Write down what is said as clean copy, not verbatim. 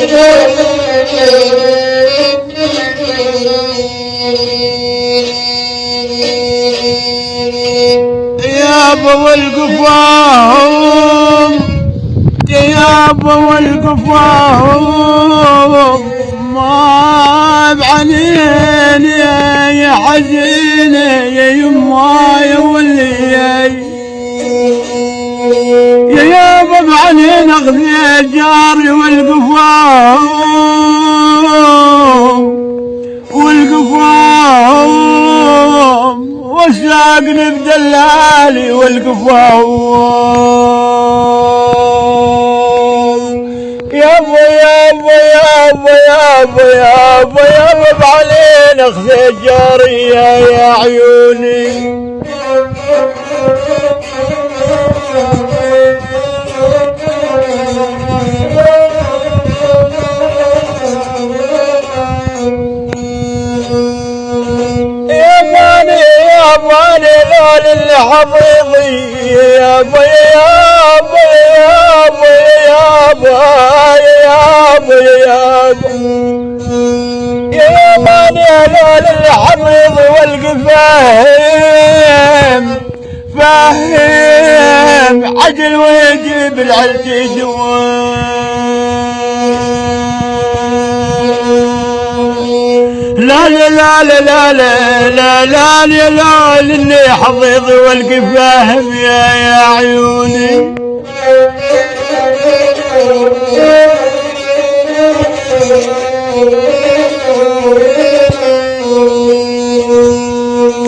يا ابو القفاهم يا ابو القفاهم ما بعيني يا حزيني يا يماي واللي يا يابا بعيني اخذي الجاري والقفاهم وساقني بدلالي والقفاهم يابا يابا يابا يابا يابا يابا بعلينا اخذي الجارية يا عيوني ياباني لول الحضيضي يابا يابا يابا يابا يابا يابا ياباني لول الحضيضي والقفاهم فاهم عجل ويجيب العلتي لا لا لا لا لا لا لا لا لا اللي حضيضي والقفاهم يا عيوني